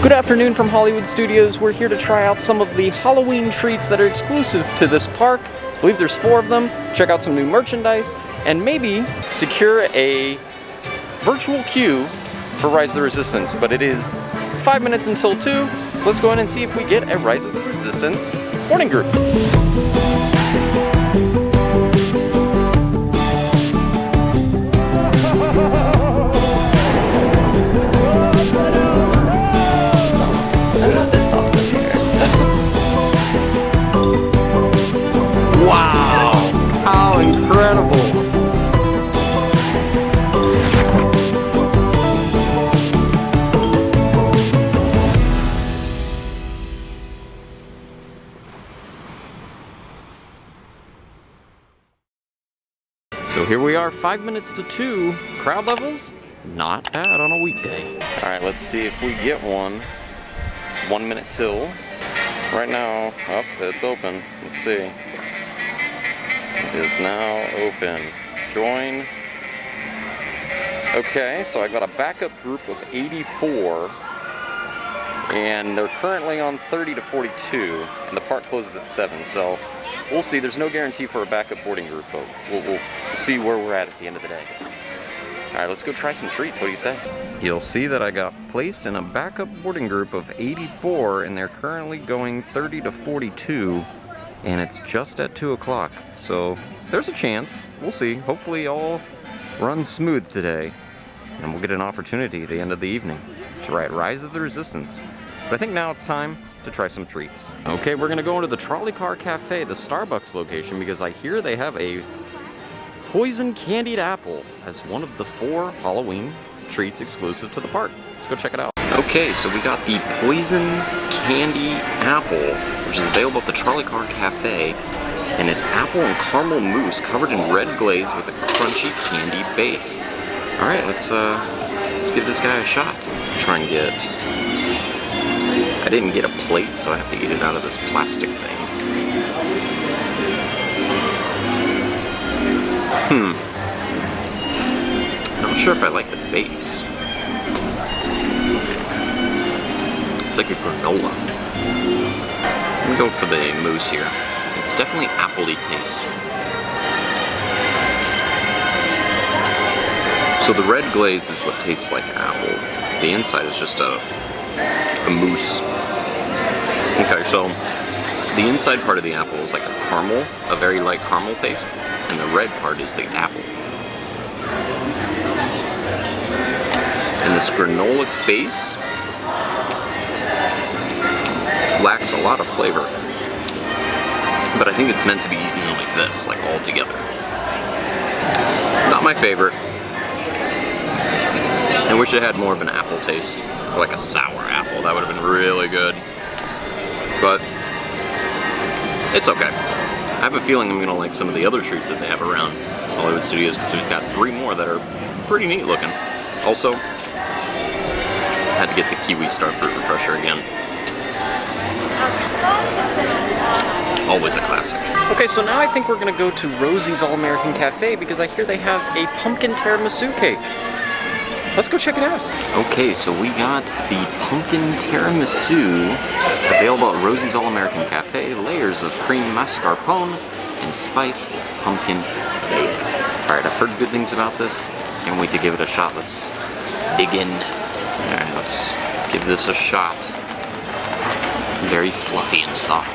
Good afternoon from Hollywood Studios. We're here to try out some of the Halloween treats that are exclusive to this park. I believe there's 4 of them. Check out some new merchandise and maybe secure a virtual queue for Rise of the Resistance. But it is 5 minutes until 2, so let's go in and see if we get a Rise of the Resistance boarding group. Wow! How incredible! So here we are, 5 minutes to 2. Crowd levels, not bad on a weekday. All right, let's see if we get one. It's 1 minute till. Right now, oh, it's open. Let's see. It is now open. Join. Okay, so I got a backup group of 84, and they're currently on 30 to 42, and the park closes at 7, so we'll see. There's no guarantee for a backup boarding group, but we'll see where we're at the end of the day. All right, let's go try some treats. What do you say? You'll see that I got placed in a backup boarding group of 84, and they're currently going 30 to 42, and it's just at 2 o'clock. So there's a chance. We'll see. Hopefully all runs smooth today, and we'll get an opportunity at the end of the evening to ride Rise of the Resistance. But I think now it's time to try some treats. Okay, we're gonna go into the Trolley Car Cafe, the Starbucks location, because I hear they have a poison candied apple as one of the 4 Halloween treats exclusive to the park. Let's go check it out. Okay, so we got the poison candy apple, which is available at the Trolley Car Cafe, and it's apple and caramel mousse covered in red glaze with a crunchy candy base. All right, let's give this guy a shot. Try and get. I didn't get a plate, so I have to eat it out of this plastic thing. Not sure if I like the base. It's like a granola. I'm gonna go for the mousse here. It's definitely apple-y taste. So the red glaze is what tastes like apple. The inside is just a mousse. Okay, so the inside part of the apple is like a caramel, a very light caramel taste, and the red part is the apple. And this granola base lacks a lot of flavor, but I think it's meant to be eaten like this, like all together. Not my favorite. I wish it had more of an apple taste, or like a sour apple. That would have been really good. But it's okay. I have a feeling I'm gonna like some of the other treats that they have around Hollywood Studios, because we've got 3 more that are pretty neat looking. Also, had to get the Kiwi Star Fruit Refresher again. Always a classic. Okay, so now I think we're gonna go to Rosie's All-American Cafe, because I hear they have a pumpkin tiramisu cake. Let's go check it out. Okay, so we got the pumpkin tiramisu available at Rosie's All-American Cafe. Layers of cream mascarpone and spiced pumpkin cake. All right, I've heard good things about this. Can't wait to give it a shot. Let's dig in. All right, let's give this a shot. Very fluffy and soft.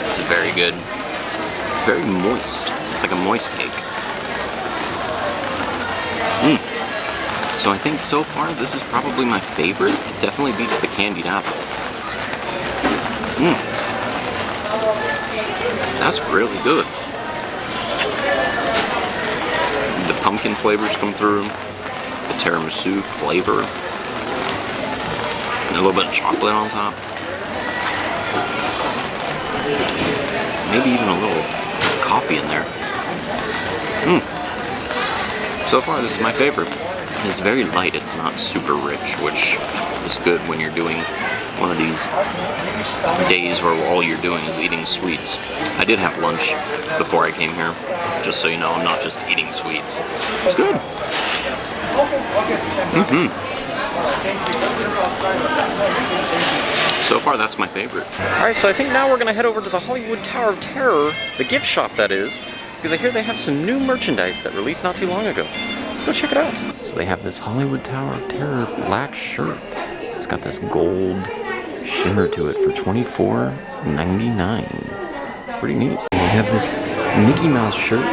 It's very good. It's very moist. It's like a moist cake. So I think so far this is probably my favorite. It definitely beats the candied apple. That's really good. The pumpkin flavors come through, the tiramisu flavor, and a little bit of chocolate on top. Maybe even a little coffee in there. So far this is my favorite. It's very light, it's not super rich, which is good when you're doing one of these days where all you're doing is eating sweets. I did have lunch before I came here, just so you know, I'm not just eating sweets. It's good. So far, that's my favorite. Alright, so I think now we're gonna head over to the Hollywood Tower of Terror, the gift shop that is, because I hear they have some new merchandise that released not too long ago. Let's go check it out. So they have this Hollywood Tower of Terror black shirt. It's got this gold shimmer to it for $24.99. Pretty neat. And they have this Mickey Mouse shirt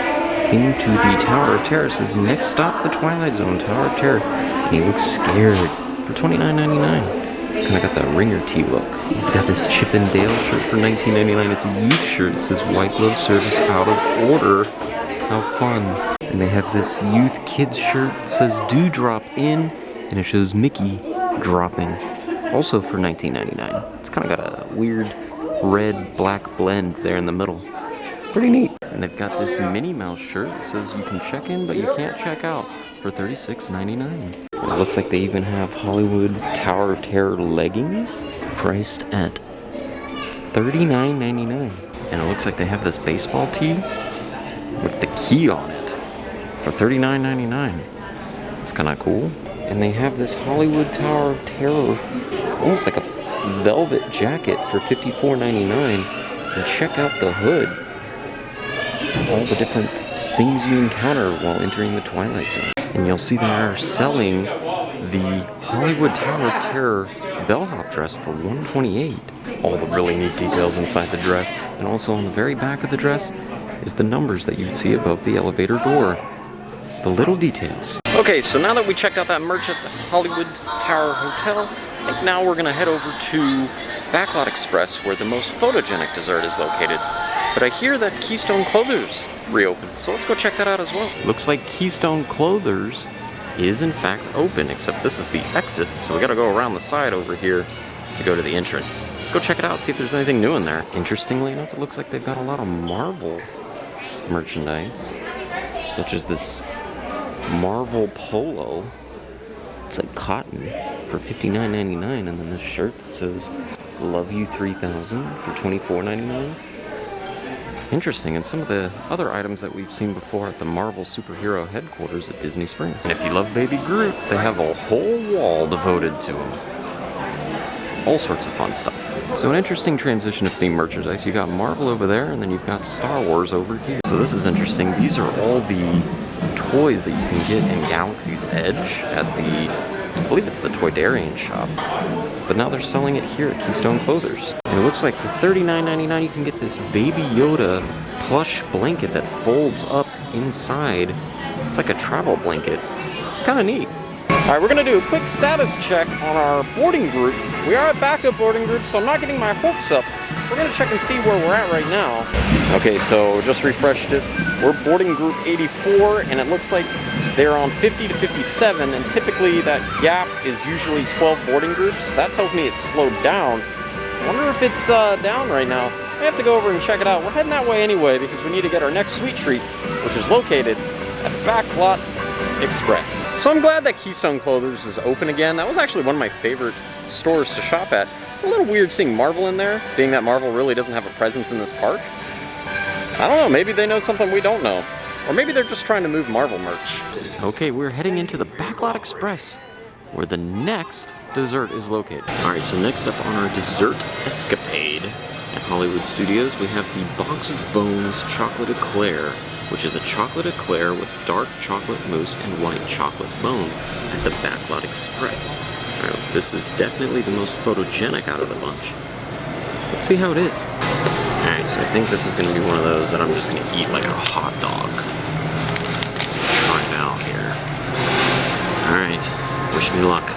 themed to the Tower of Terror. It says, next stop, the Twilight Zone, Tower of Terror. And he looks scared for $29.99. It's kind of got that ringer tee look. You've got this Chip and Dale shirt for $19.99. It's a youth shirt. It says white glove service out of order. How fun. And they have this youth kids shirt. It says do drop in. And it shows Mickey dropping. Also for $19.99. It's kind of got a weird red-black blend there in the middle. Pretty neat. And they've got this Minnie Mouse shirt that says you can check in, but you can't check out for $36.99. It looks like they even have Hollywood Tower of Terror leggings priced at $39.99. And it looks like they have this baseball tee with the key on it for $39.99. It's kind of cool. And they have this Hollywood Tower of Terror, almost like a velvet jacket for $54.99. And check out the hood. All the different things you encounter while entering the Twilight Zone. And you'll see they are selling the Hollywood Tower of Terror bellhop dress for $128. All the really neat details inside the dress. And also on the very back of the dress is the numbers that you'd see above the elevator door. The little details. Okay, so now that we checked out that merch at the Hollywood Tower Hotel, I think now we're gonna head over to Backlot Express, where the most photogenic dessert is located. But I hear that Keystone Clothiers reopened, so let's go check that out as well. Looks like Keystone Clothiers is in fact open, except this is the exit, so we gotta go around the side over here to go to the entrance. Let's go check it out, see if there's anything new in there. Interestingly enough, it looks like they've got a lot of Marvel merchandise, such as this Marvel polo. It's like cotton for $59.99, and then this shirt that says Love You 3000 for $24.99. Interesting, and some of the other items that we've seen before at the Marvel superhero headquarters at Disney Springs. And if you love Baby Groot, they have a whole wall devoted to him. All sorts of fun stuff. So an interesting transition of themed merchandise. You got Marvel over there, and then you've got Star Wars over here. So this is interesting. These are all the toys that you can get in Galaxy's Edge at the, I believe it's the Toydarian shop. But now they're selling it here at Keystone Clothiers. And it looks like for $39.99 you can get this Baby Yoda plush blanket that folds up inside. It's like a travel blanket. It's kind of neat. Alright, we're going to do a quick status check on our boarding group. We are at backup boarding group, so I'm not getting my hopes up. We're going to check and see where we're at right now. Okay, so just refreshed it. We're boarding group 84, and it looks like they're on 50 to 57, and typically that gap is usually 12 boarding groups. That tells me it's slowed down. I wonder if it's down right now. I have to go over and check it out. We're heading that way anyway because we need to get our next sweet treat, which is located at Backlot Express. So I'm glad that Keystone Clothiers is open again. That was actually one of my favorite stores to shop at. It's a little weird seeing Marvel in there, being that Marvel really doesn't have a presence in this park. I don't know, maybe they know something we don't know. Or maybe they're just trying to move Marvel merch. Okay, we're heading into the Backlot Express, where the next dessert is located. Alright, so next up on our dessert escapade at Hollywood Studios, we have the Box of Bones Chocolate Eclair, which is a chocolate eclair with dark chocolate mousse and white chocolate bones at the Backlot Express. Alright, this is definitely the most photogenic out of the bunch. Let's see how it is. Alright, so I think this is going to be one of those that I'm just going to eat like a hot dog. Try it out here. Alright, wish me luck.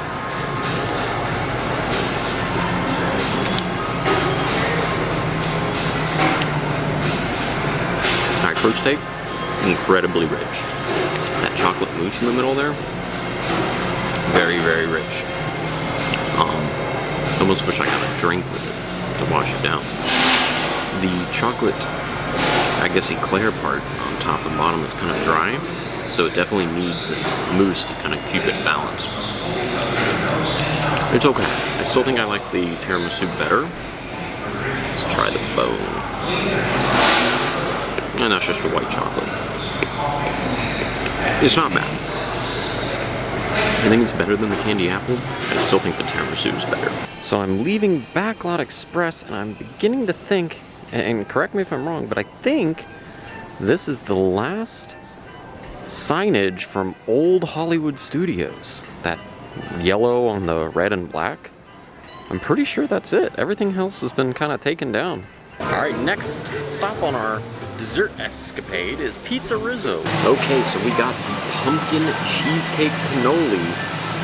Alright, first take, incredibly rich. That chocolate mousse in the middle there, very, very rich. Almost wish I got a drink with it to wash it down. The chocolate I guess Eclair part on top and bottom is kind of dry, so it definitely needs the mousse to kind of keep it balanced. It's okay. I still think I like the tiramisu better. Let's try the bow. And that's just a white chocolate. It's not bad. I think it's better than the candy apple. I still think the tiramisu is better. So I'm leaving Backlot Express, and I'm beginning to think, and correct me if I'm wrong, but I think this is the last signage from old Hollywood Studios. That yellow on the red and black. I'm pretty sure that's it. Everything else has been kind of taken down. All right, next stop on our dessert escapade is Pizzerizzo. Okay, so we got the pumpkin cheesecake cannoli,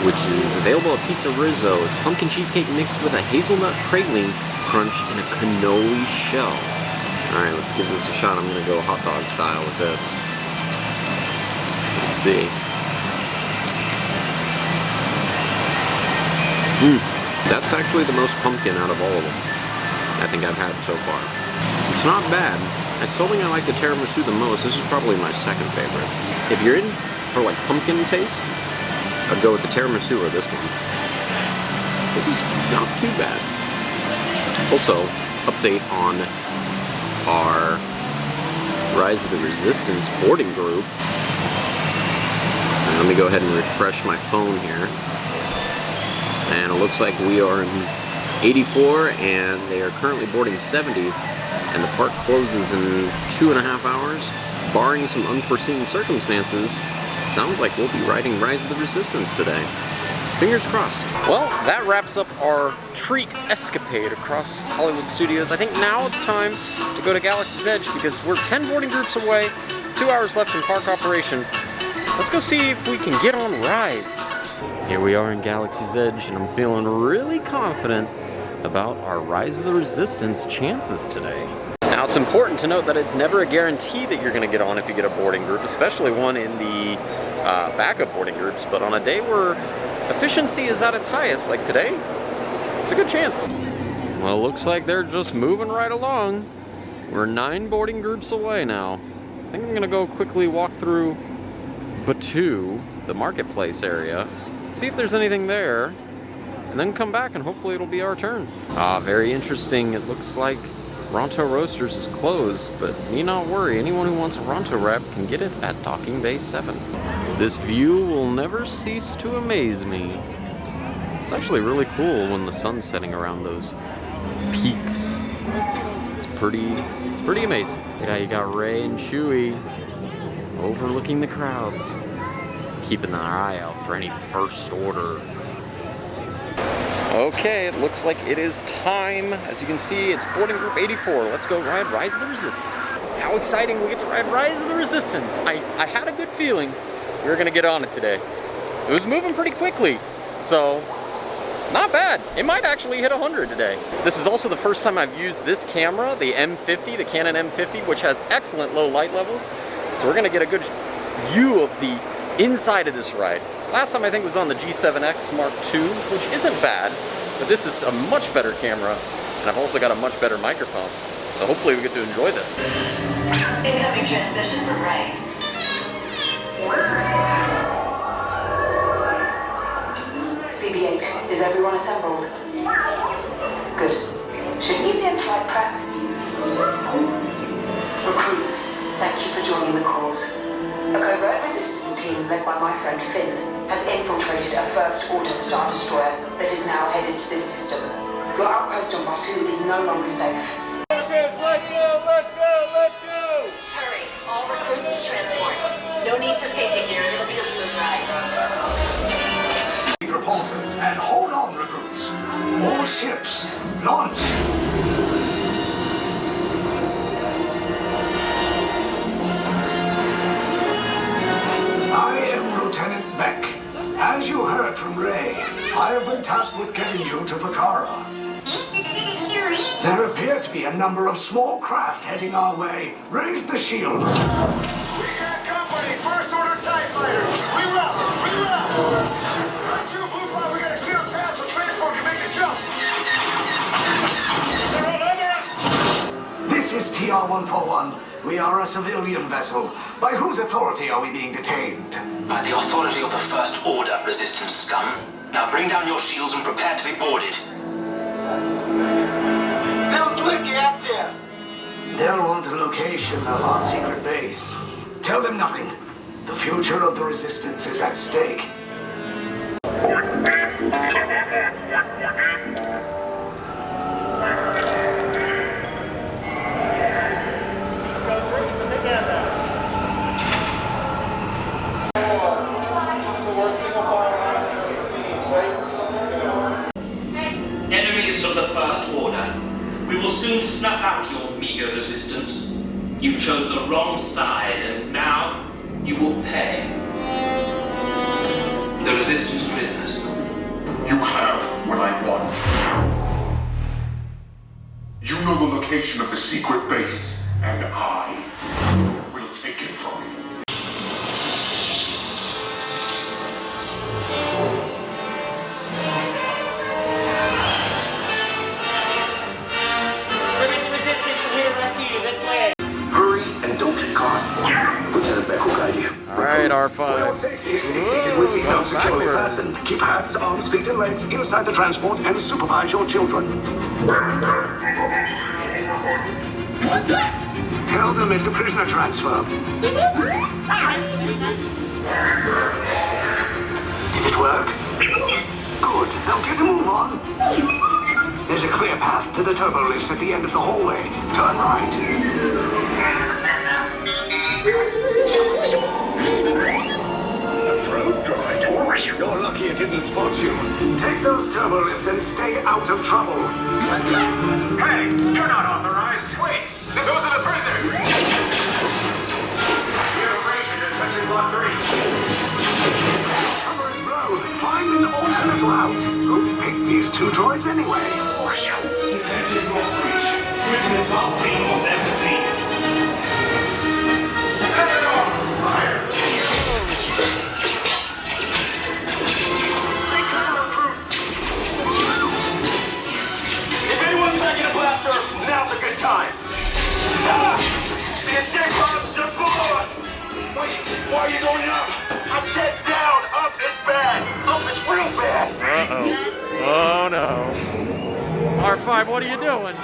which is available at Pizzerizzo. It's pumpkin cheesecake mixed with a hazelnut praline crunch and a cannoli shell. All right, let's give this a shot. I'm gonna go hot dog style with this. Let's see. That's actually the most pumpkin out of all of them I think I've had so far. It's not bad. I still think I like the tiramisu the most. This is probably my second favorite. If you're in for like pumpkin taste, I'd go with the tiramisu or this one. This is not too bad. Also, update on our Rise of the Resistance boarding group. And let me go ahead and refresh my phone here. And it looks like we are in 84 and they are currently boarding 70, and the park closes in 2.5 hours. Barring some unforeseen circumstances, it sounds like we'll be riding Rise of the Resistance today. Fingers crossed. Well, that wraps up our treat escapade across Hollywood Studios. I think now it's time to go to Galaxy's Edge because we're 10 boarding groups away, 2 hours left in park operation. Let's go see if we can get on Rise. Here we are in Galaxy's Edge, and I'm feeling really confident about our Rise of the Resistance chances today. Now, it's important to note that it's never a guarantee that you're going to get on if you get a boarding group, especially one in the backup boarding groups, but on a day where efficiency is at its highest, like today, it's a good chance. Well, looks like they're just moving right along. We're 9 boarding groups away now. I think I'm going to go quickly walk through Batu, the marketplace area, see if there's anything there, and then come back and hopefully it'll be our turn. Very interesting. It looks like Ronto Roasters is closed, but need not worry. Anyone who wants a Ronto wrap can get it at Docking Bay 7. This view will never cease to amaze me. It's actually really cool when the sun's setting around those peaks. It's pretty amazing. Yeah, you got Ray and Chewie overlooking the crowds, keeping their eye out for any first order. Okay, it looks like it is time. As you can see, it's boarding group 84. Let's go ride Rise of the Resistance. How exciting we get to ride Rise of the Resistance. I had a good feeling we were gonna get on it today. It was moving pretty quickly, so not bad. It might actually hit 100 today. This is also the first time I've used this camera, the M50, the Canon M50, which has excellent low light levels. So we're gonna get a good view of the inside of this ride. Last time I think was on the G7X Mark II, which isn't bad, but this is a much better camera, and I've also got a much better microphone. So hopefully we get to enjoy this. Incoming transmission from Ray. BB-8, is everyone assembled? Good. Shouldn't you be in flight prep? Recruits, thank you for joining the cause. A covert resistance team led by my friend Finn has infiltrated a First-Order Star Destroyer that is now headed to this system. Your outpost on Batu is no longer safe. Let's go! Hurry, all recruits to transport. No need for safety gear, it'll be a smooth ride. Repulsors, and hold on, recruits. More ships. Launch! I am Lieutenant Beck. As you heard from Ray, I have been tasked with getting you to Vakara. There appear to be a number of small craft heading our way. Raise the shields. We got company. First Order TIE fighters. We route. Right, two blue flag. We got a clear path so transport can make the jump. They're all over us. This is TR-141. We are a civilian vessel. By whose authority are we being detained? By the authority of the First Order, Resistance scum. Now bring down your shields and prepare to be boarded. Bill Dwick, get out there! They'll want the location of our secret base. Tell them nothing. The future of the Resistance is at stake. Enemies of the First Order, we will soon snuff out your meager resistance. You chose the wrong side, and now you will pay. The Resistance prisoners. You have what I want. You know the location of the secret base, and I will take it from you. Alright, R5. Safety stay seated with seatbelts securely fastened. Keep hands, arms, feet, and legs inside the transport and supervise your children. Tell them it's a prisoner transfer. Did it work? Good. Now get a move on. There's a clear path to the turbo lifts at the end of the hallway. Turn right. Probe droid. You're lucky it didn't spot you. Take those turbo lifts and stay out of trouble. Hey, you're not authorized. Wait, those are the prisoners. We have a breach into section block 3. Cover is blown. Find an alternate route. Who picked these two droids anyway? Section block 3. Prisoners not seen on empty. Set it off! Fire! Now's a good time. Ah! The escape pod's just below us. Wait, why are you going up? I said down. Up is bad. Up is real bad. Uh-oh. Oh, no. R5, what are you doing?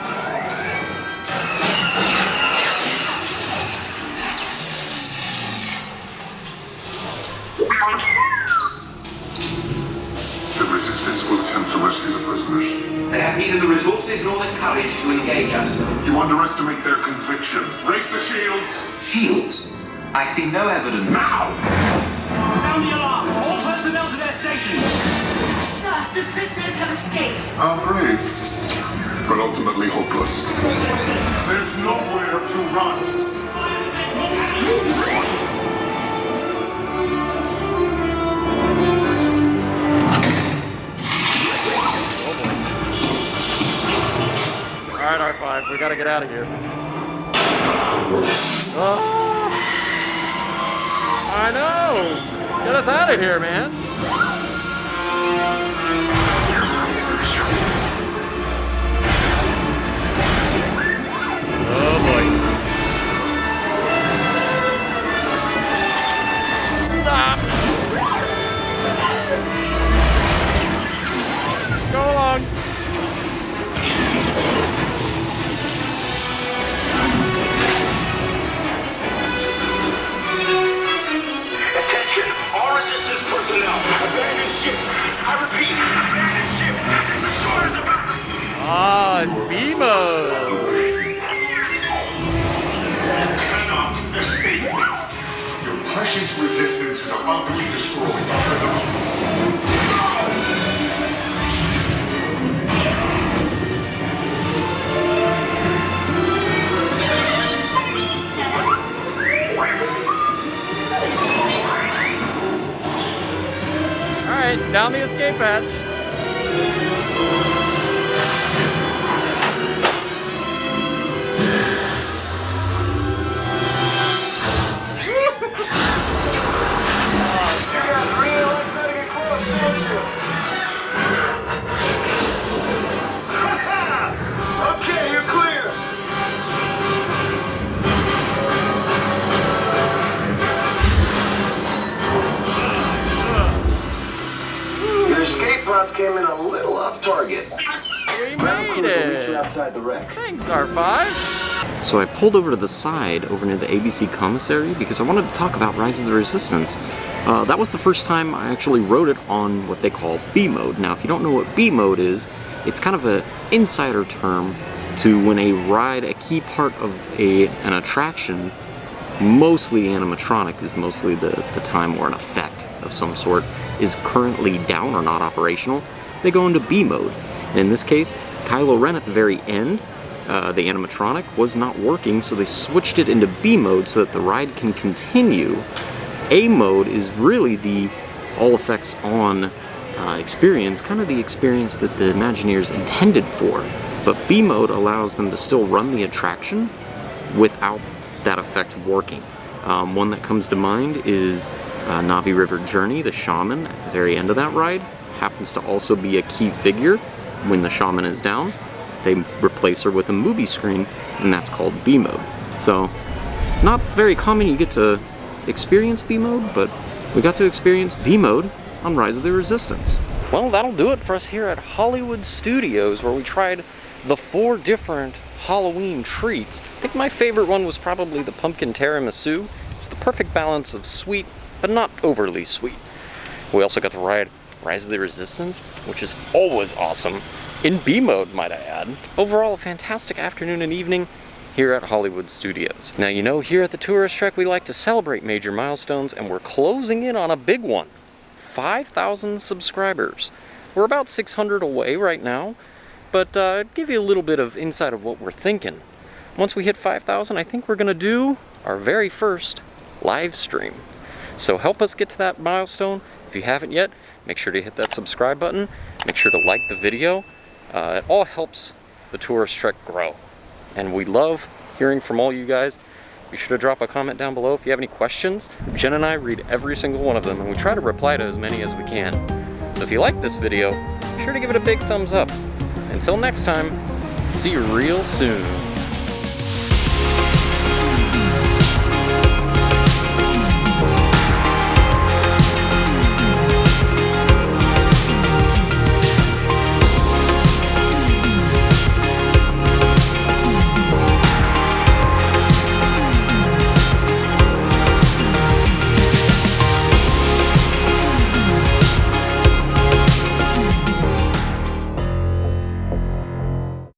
The Resistance will attempt to rescue the prisoners. They have neither the resources nor the courage to engage us. You underestimate their conviction. Raise the shields! Shields? I see no evidence. Now! Sound the alarm! All personnel to their stations! Sir, the prisoners have escaped. How brave, but ultimately hopeless. There's nowhere to run. Alright, R5, we gotta get out of here. Oh, I know! Get us out of here, man! Oh boy. Stop! Go along! Personnel, abandoned ship. I repeat, abandoned ship. This destroyer's about. Ah, it's Bimo. You cannot escape now. Your precious resistance is about to be destroyed. Alright, down the escape hatch. You got real good and close, don't you? Okay, you're clear. astronauts came in a little off target. We Ground made crews will meet you it! outside the wreck. Thanks, R5! So I pulled over to the side over near the ABC commissary because I wanted to talk about Rise of the Resistance. That was the first time I actually rode it on what they call B mode. Now, if you don't know what B mode is, it's kind of an insider term to when a ride, a key part of an attraction, mostly animatronic, is mostly the time where an effect of some sort is currently down or not operational, they go into B mode. In this case, Kylo Ren at the very end, the animatronic was not working, so they switched it into B mode so that the ride can continue. A mode is really the all effects on experience, kind of the experience that the Imagineers intended for. But B mode allows them to still run the attraction without that effect working. One that comes to mind is Navi River Journey. The shaman at the very end of that ride happens to also be a key figure. When the shaman is down, they replace her with a movie screen, and that's called B mode. So, not very common you get to experience B mode, but we got to experience B mode on Rise of the Resistance. Well, that'll do it for us here at Hollywood Studios, where we tried the 4 different Halloween treats. I think my favorite one was probably the pumpkin tiramisu. It's the perfect balance of sweet, but not overly sweet. We also got to ride Rise of the Resistance, which is always awesome. In B mode, might I add. Overall, a fantastic afternoon and evening here at Hollywood Studios. Now, you know, here at the Tourist Trek, we like to celebrate major milestones, and we're closing in on a big one. 5,000 subscribers. We're about 600 away right now, but give you a little bit of insight of what we're thinking. Once we hit 5,000, I think we're gonna do our very first live stream. So help us get to that milestone. If you haven't yet, make sure to hit that subscribe button. Make sure to like the video. It all helps the Tourist Trek grow. And we love hearing from all you guys. Be sure to drop a comment down below if you have any questions. Jen and I read every single one of them, and we try to reply to as many as we can. So if you like this video, be sure to give it a big thumbs up. Until next time, see you real soon.